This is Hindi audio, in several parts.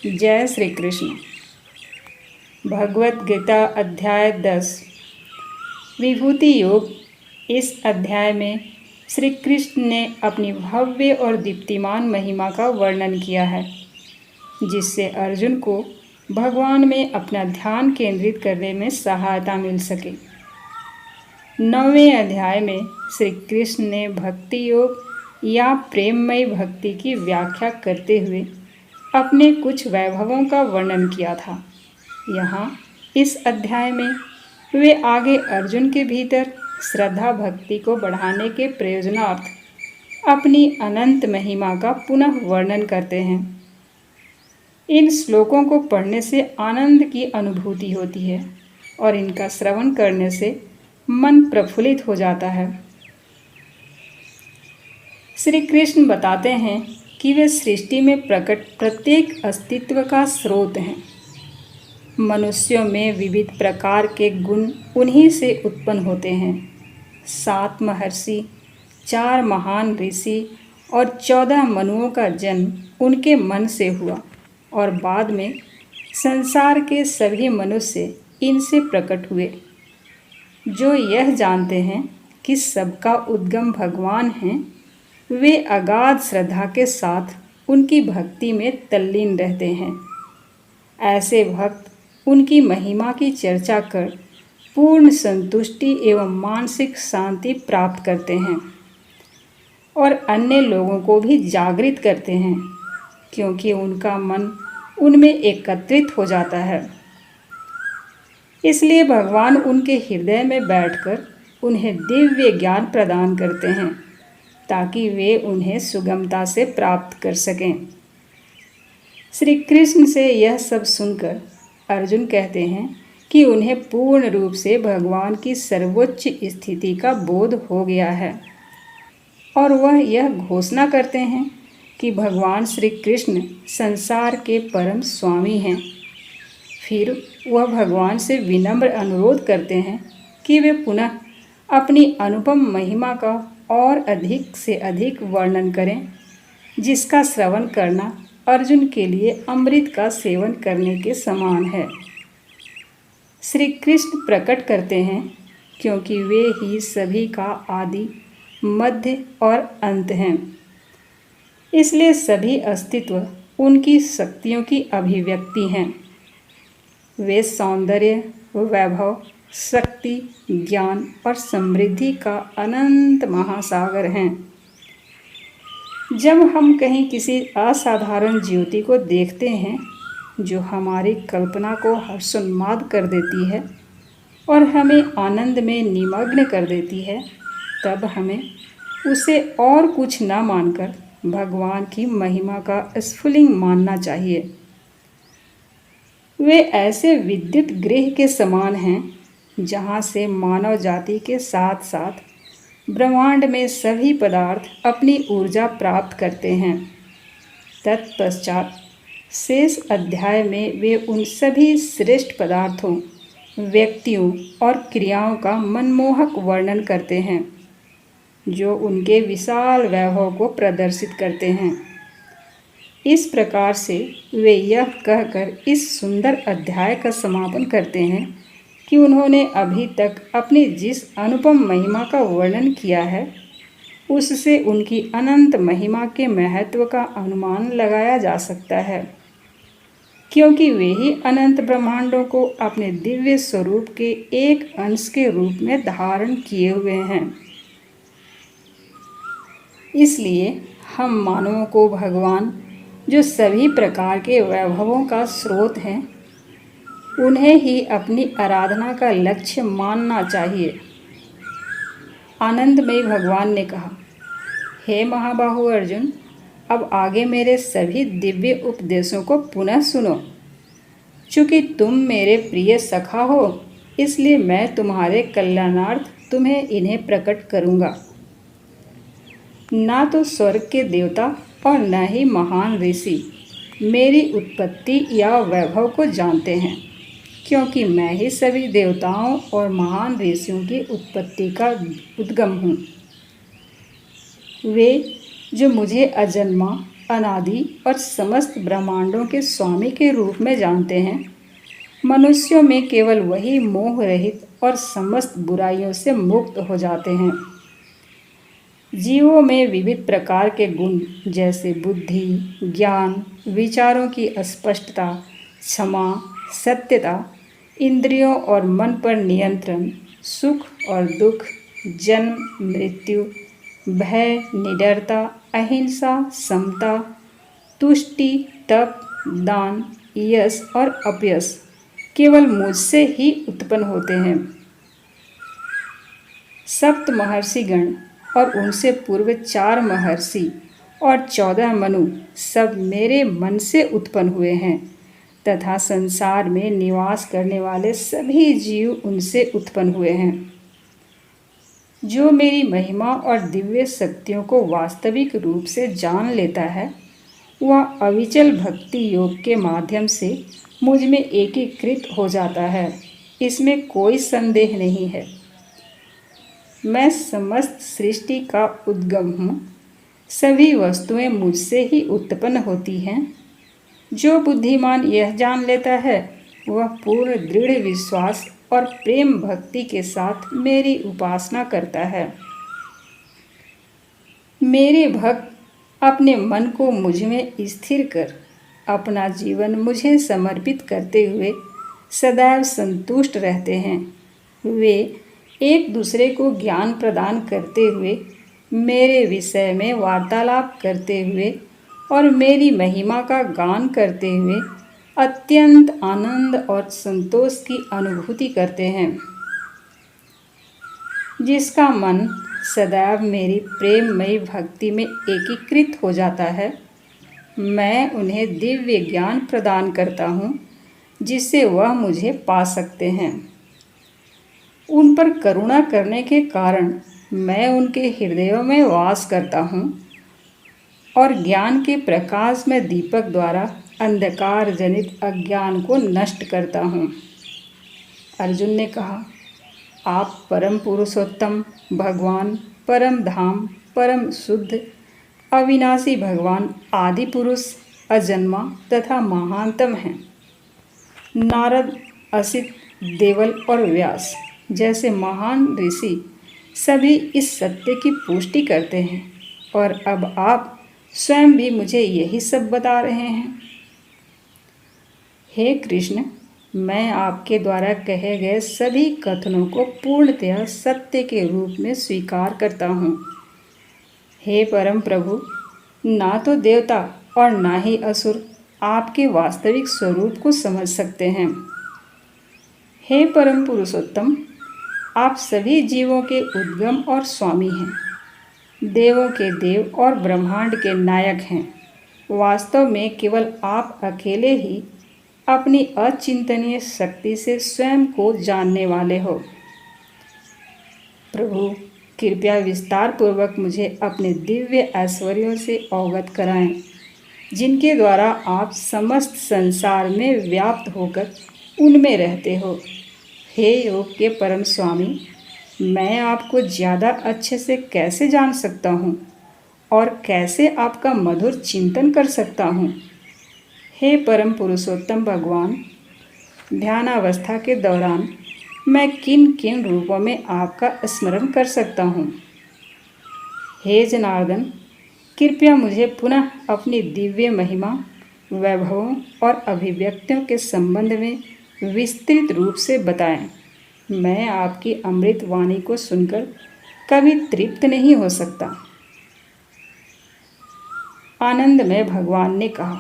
जय श्री कृष्ण। भगवत गीता अध्याय 10 विभूति योग। इस अध्याय में श्री कृष्ण ने अपनी भव्य और दीप्तिमान महिमा का वर्णन किया है, जिससे अर्जुन को भगवान में अपना ध्यान केंद्रित करने में सहायता मिल सके। 9वें अध्याय में श्री कृष्ण ने भक्ति योग या प्रेममयी भक्ति की व्याख्या करते हुए अपने कुछ वैभवों का वर्णन किया था। यहाँ इस अध्याय में वे आगे अर्जुन के भीतर श्रद्धा भक्ति को बढ़ाने के प्रयोजनार्थ अपनी अनंत महिमा का पुनः वर्णन करते हैं। इन श्लोकों को पढ़ने से आनंद की अनुभूति होती है और इनका श्रवण करने से मन प्रफुल्लित हो जाता है। श्री कृष्ण बताते हैं कि वे सृष्टि में प्रकट प्रत्येक अस्तित्व का स्रोत हैं। मनुष्यों में विविध प्रकार के गुण उन्हीं से उत्पन्न होते हैं। 7 महर्षि, 4 महान ऋषि और 14 मनुओं का जन्म उनके मन से हुआ और बाद में संसार के सभी मनुष्य इनसे प्रकट हुए। जो यह जानते हैं कि सबका उद्गम भगवान हैं, वे अगाध श्रद्धा के साथ उनकी भक्ति में तल्लीन रहते हैं। ऐसे भक्त उनकी महिमा की चर्चा कर पूर्ण संतुष्टि एवं मानसिक शांति प्राप्त करते हैं और अन्य लोगों को भी जागृत करते हैं, क्योंकि उनका मन उनमें एकत्रित हो जाता है। इसलिए भगवान उनके हृदय में बैठकर उन्हें दिव्य ज्ञान प्रदान करते हैं, ताकि वे उन्हें सुगमता से प्राप्त कर सकें। श्री कृष्ण से यह सब सुनकर अर्जुन कहते हैं कि उन्हें पूर्ण रूप से भगवान की सर्वोच्च स्थिति का बोध हो गया है और वह यह घोषणा करते हैं कि भगवान श्री कृष्ण संसार के परम स्वामी हैं। फिर वह भगवान से विनम्र अनुरोध करते हैं कि वे पुनः अपनी अनुपम महिमा का और अधिक से अधिक वर्णन करें, जिसका श्रवण करना अर्जुन के लिए अमृत का सेवन करने के समान है। श्री कृष्ण प्रकट करते हैं क्योंकि वे ही सभी का आदि, मध्य और अंत हैं। इसलिए सभी अस्तित्व उनकी शक्तियों की अभिव्यक्ति हैं। वे सौंदर्य, वैभव, शक्ति, ज्ञान और समृद्धि का अनंत महासागर हैं। जब हम कहीं किसी असाधारण ज्योति को देखते हैं जो हमारी कल्पना को हर्षोन्माद कर देती है और हमें आनंद में निमग्न कर देती है, तब हमें उसे और कुछ न मानकर भगवान की महिमा का स्फुलिंग मानना चाहिए। वे ऐसे विद्युत गृह के समान हैं जहाँ से मानव जाति के साथ साथ ब्रह्मांड में सभी पदार्थ अपनी ऊर्जा प्राप्त करते हैं। तत्पश्चात शेष अध्याय में वे उन सभी श्रेष्ठ पदार्थों, व्यक्तियों और क्रियाओं का मनमोहक वर्णन करते हैं जो उनके विशाल वैभव को प्रदर्शित करते हैं। इस प्रकार से वे यह कहकर इस सुंदर अध्याय का समापन करते हैं कि उन्होंने अभी तक अपनी जिस अनुपम महिमा का वर्णन किया है, उससे उनकी अनंत महिमा के महत्व का अनुमान लगाया जा सकता है, क्योंकि वे ही अनंत ब्रह्मांडों को अपने दिव्य स्वरूप के एक अंश के रूप में धारण किए हुए हैं। इसलिए हम मानवों को भगवान, जो सभी प्रकार के वैभवों का स्रोत हैं, उन्हें ही अपनी आराधना का लक्ष्य मानना चाहिए। आनंदमयी भगवान ने कहा, हे महाबाहु अर्जुन, अब आगे मेरे सभी दिव्य उपदेशों को पुनः सुनो। चूँकि तुम मेरे प्रिय सखा हो, इसलिए मैं तुम्हारे कल्याणार्थ तुम्हें इन्हें प्रकट करूँगा। ना तो स्वर्ग के देवता और न ही महान ऋषि मेरी उत्पत्ति या वैभव को जानते हैं, क्योंकि मैं ही सभी देवताओं और महान ऋषियों की उत्पत्ति का उद्गम हूँ। वे जो मुझे अजन्मा अनादि और समस्त ब्रह्मांडों के स्वामी के रूप में जानते हैं, मनुष्यों में केवल वही मोह रहित और समस्त बुराइयों से मुक्त हो जाते हैं। जीवों में विविध प्रकार के गुण जैसे बुद्धि, ज्ञान, विचारों की स्पष्टता, क्षमा, सत्यता, इंद्रियों और मन पर नियंत्रण, सुख और दुख, जन्म मृत्यु, भय, निडरता, अहिंसा, समता, तुष्टि, तप, दान, यश और अपयश केवल मुझसे ही उत्पन्न होते हैं। सप्त महर्षिगण और उनसे पूर्व 4 महर्षि और 14 मनु सब मेरे मन से उत्पन्न हुए हैं तथा संसार में निवास करने वाले सभी जीव उनसे उत्पन्न हुए हैं। जो मेरी महिमा और दिव्य शक्तियों को वास्तविक रूप से जान लेता है, वह अविचल भक्ति योग के माध्यम से मुझ में एकीकृत हो जाता है। इसमें कोई संदेह नहीं है। मैं समस्त सृष्टि का उद्गम हूँ। सभी वस्तुएं मुझसे ही उत्पन्न होती हैं। जो बुद्धिमान यह जान लेता है, वह पूर्ण दृढ़ विश्वास और प्रेम भक्ति के साथ मेरी उपासना करता है। मेरे भक्त अपने मन को मुझ में स्थिर कर अपना जीवन मुझे समर्पित करते हुए सदैव संतुष्ट रहते हैं। वे एक दूसरे को ज्ञान प्रदान करते हुए, मेरे विषय में वार्तालाप करते हुए और मेरी महिमा का गान करते हुए अत्यंत आनंद और संतोष की अनुभूति करते हैं। जिसका मन सदैव मेरी प्रेममयी भक्ति में एकीकृत हो जाता है, मैं उन्हें दिव्य ज्ञान प्रदान करता हूँ, जिससे वह मुझे पा सकते हैं। उन पर करुणा करने के कारण मैं उनके हृदयों में वास करता हूँ और ज्ञान के प्रकाश में दीपक द्वारा अंधकार जनित अज्ञान को नष्ट करता हूँ। अर्जुन ने कहा, आप परम पुरुषोत्तम भगवान, परम धाम, परम शुद्ध, अविनाशी भगवान, आदि पुरुष, अजन्मा तथा महानतम हैं। नारद, असित, देवल और व्यास जैसे महान ऋषि सभी इस सत्य की पुष्टि करते हैं और अब आप स्वयं भी मुझे यही सब बता रहे हैं। हे कृष्ण, मैं आपके द्वारा कहे गए सभी कथनों को पूर्णतया सत्य के रूप में स्वीकार करता हूँ। हे परम प्रभु, ना तो देवता और ना ही असुर आपके वास्तविक स्वरूप को समझ सकते हैं। हे परम पुरुषोत्तम, आप सभी जीवों के उद्गम और स्वामी हैं। देवों के देव और ब्रह्मांड के नायक हैं। वास्तव में केवल आप अकेले ही अपनी अचिंतनीय शक्ति से स्वयं को जानने वाले हो। प्रभु, कृपया विस्तार पूर्वक मुझे अपने दिव्य ऐश्वर्यों से अवगत कराएं, जिनके द्वारा आप समस्त संसार में व्याप्त होकर उनमें रहते हो। हे योग के परम स्वामी, मैं आपको ज़्यादा अच्छे से कैसे जान सकता हूँ और कैसे आपका मधुर चिंतन कर सकता हूँ। हे परम पुरुषोत्तम भगवान, ध्यानावस्था के दौरान मैं किन किन रूपों में आपका स्मरण कर सकता हूँ। हे जनार्दन, कृपया मुझे पुनः अपनी दिव्य महिमा, वैभवों और अभिव्यक्तियों के संबंध में विस्तृत रूप से बताएं। मैं आपकी अमृत वाणी को सुनकर कभी तृप्त नहीं हो सकता। आनंद में भगवान ने कहा,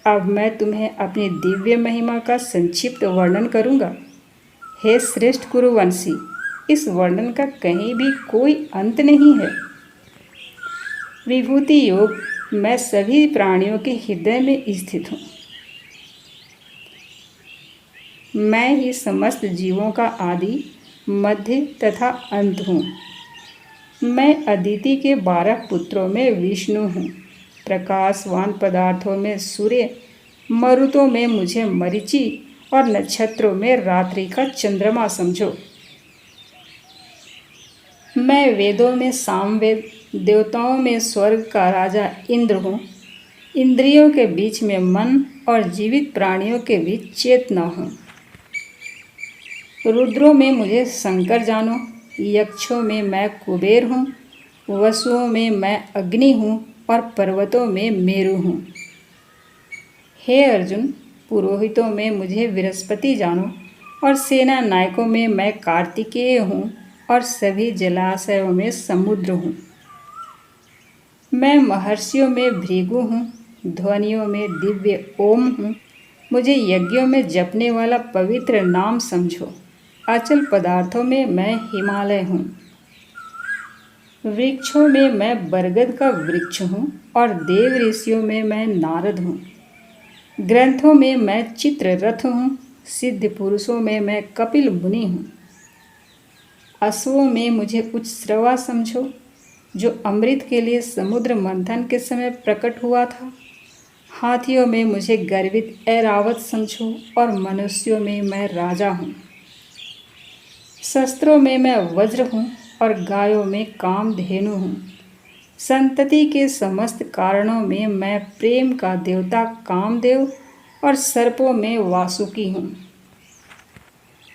अब मैं तुम्हें अपनी दिव्य महिमा का संक्षिप्त वर्णन करूँगा। हे श्रेष्ठ कुरुवंशी, इस वर्णन का कहीं भी कोई अंत नहीं है। विभूति योग मैं सभी प्राणियों के हृदय में स्थित हूँ। मैं ही समस्त जीवों का आदि, मध्य तथा अंत हूँ। मैं अदिति के 12 पुत्रों में विष्णु हूँ। प्रकाशवान पदार्थों में सूर्य, मरुतों में मुझे मरीचि और नक्षत्रों में रात्रि का चंद्रमा समझो। मैं वेदों में सामवेद, देवताओं में स्वर्ग का राजा इंद्र हूँ इंद्रियों के बीच में मन और जीवित प्राणियों के बीच चेतना हूँ। रुद्रों में मुझे शंकर जानो, यक्षों में मैं कुबेर हूँ, वसुओं में मैं अग्नि हूँ और पर्वतों में मेरु हूँ। हे अर्जुन, पुरोहितों में मुझे बृहस्पति जानो और सेना नायकों में मैं कार्तिकेय हूँ और सभी जलाशयों में समुद्र हूँ। मैं महर्षियों में भृगु हूँ, ध्वनियों में दिव्य ओम हूँ। मुझे यज्ञों में जपने वाला पवित्र नाम समझो। अचल पदार्थों में मैं हिमालय हूँ। वृक्षों में मैं बरगद का वृक्ष हूँ और देव ऋषियों में मैं नारद हूँ। ग्रंथों में मैं चित्ररथ हूँ, सिद्ध पुरुषों में मैं कपिल मुनि हूँ। अश्वों में मुझे उच्चश्रवा समझो, जो अमृत के लिए समुद्र मंथन के समय प्रकट हुआ था। हाथियों में मुझे गर्वित ऐरावत समझो और मनुष्यों में मैं राजा हूँ। शस्त्रों में मैं वज्र हूँ और गायों में कामधेनु हूँ। संतति के समस्त कारणों में मैं प्रेम का देवता कामदेव और सर्पों में वासुकी हूँ।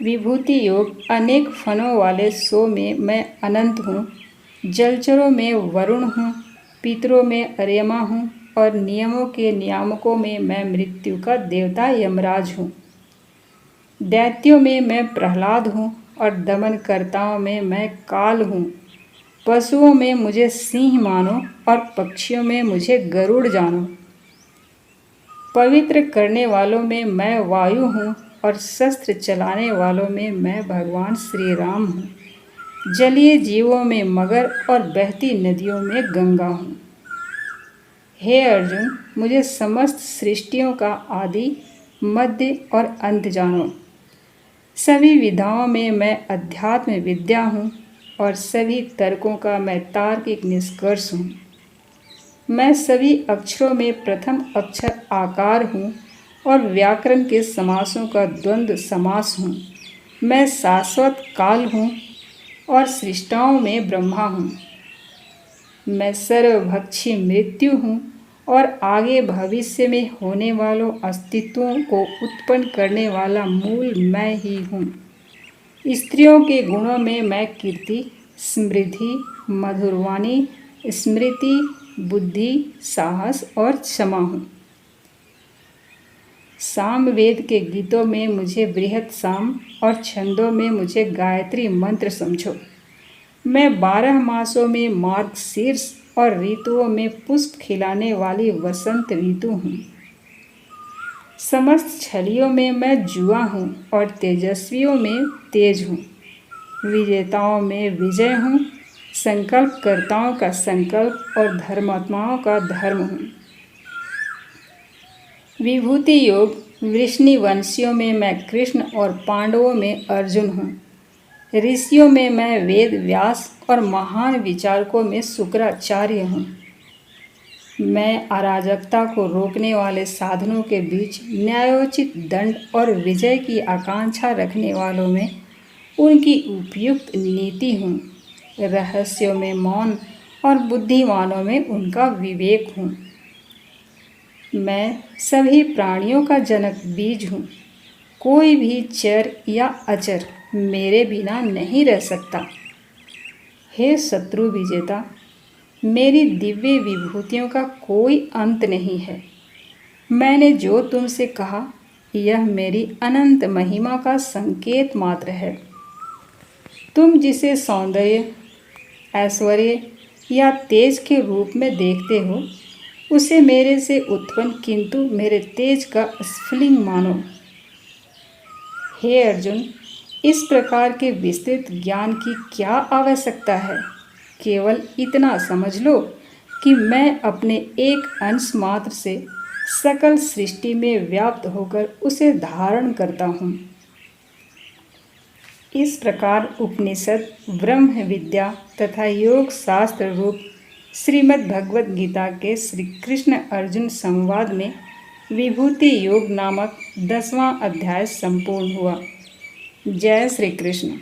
विभूति योग अनेक फनों वाले सो में मैं अनंत हूँ। जलचरों में वरुण हूँ, पितरों में अर्यमा हूँ और नियमों के नियामकों में मैं मृत्यु का देवता यमराज हूँ। दैत्यों में मैं प्रहलाद हूँ और दमनकर्ताओं में मैं काल हूँ। पशुओं में मुझे सिंह मानो और पक्षियों में मुझे गरुड़ जानो। पवित्र करने वालों में मैं वायु हूँ और शस्त्र चलाने वालों में मैं भगवान श्री राम हूँ। जलीय जीवों में मगर और बहती नदियों में गंगा हूँ। हे अर्जुन, मुझे समस्त सृष्टियों का आदि, मध्य और अंत जानो। सभी विधाओं में मैं अध्यात्म विद्या हूँ और सभी तर्कों का मैं तार्किक निष्कर्ष हूँ। मैं सभी अक्षरों में प्रथम अक्षर आकार हूँ और व्याकरण के समासों का द्वंद्व समास हूँ। मैं शाश्वत काल हूँ और सृष्टाओं में ब्रह्मा हूँ। मैं सर्वभक्षी मृत्यु हूँ और आगे भविष्य में होने वालों अस्तित्वों को उत्पन्न करने वाला मूल मैं ही हूँ। स्त्रियों के गुणों में मैं कीर्ति, समृद्धि, मधुरवाणी, स्मृति, बुद्धि, साहस और क्षमा हूँ। सामवेद के गीतों में मुझे बृहत साम और छंदों में मुझे गायत्री मंत्र समझो। मैं 12 मासों में मार्गशीर्ष और ऋतुओं में पुष्प खिलाने वाली वसंत ऋतु हूँ। समस्त छलियों में मैं जुआ हूँ और तेजस्वियों में तेज हूँ। विजेताओं में विजय हूँ, संकल्पकर्ताओं का संकल्प और धर्मात्माओं का धर्म हूँ। विभूति योग वृष्णिवंशियों में मैं कृष्ण और पांडवों में अर्जुन हूँ। ऋषियों में मैं वेद व्यास और महान विचारकों में शुक्राचार्य हूँ। मैं अराजकता को रोकने वाले साधनों के बीच न्यायोचित दंड और विजय की आकांक्षा रखने वालों में उनकी उपयुक्त नीति हूँ। रहस्यों में मौन और बुद्धिमानों में उनका विवेक हूँ। मैं सभी प्राणियों का जनक बीज हूँ। कोई भी चर या अचर मेरे बिना नहीं रह सकता। हे शत्रु विजेता, मेरी दिव्य विभूतियों का कोई अंत नहीं है। मैंने जो तुमसे कहा, यह मेरी अनंत महिमा का संकेत मात्र है। तुम जिसे सौंदर्य, ऐश्वर्य या तेज के रूप में देखते हो, उसे मेरे से उत्पन्न किंतु मेरे तेज का स्फुलिंग मानो। हे अर्जुन, इस प्रकार के विस्तृत ज्ञान की क्या आवश्यकता है? केवल इतना समझ लो कि मैं अपने एक अंश मात्र से सकल सृष्टि में व्याप्त होकर उसे धारण करता हूँ। इस प्रकार उपनिषद, ब्रह्म विद्या तथा योग शास्त्र रूप श्रीमद् भगवद गीता के श्री कृष्ण अर्जुन संवाद में विभूति योग नामक 10वां अध्याय संपूर्ण हुआ। जय श्री कृष्ण।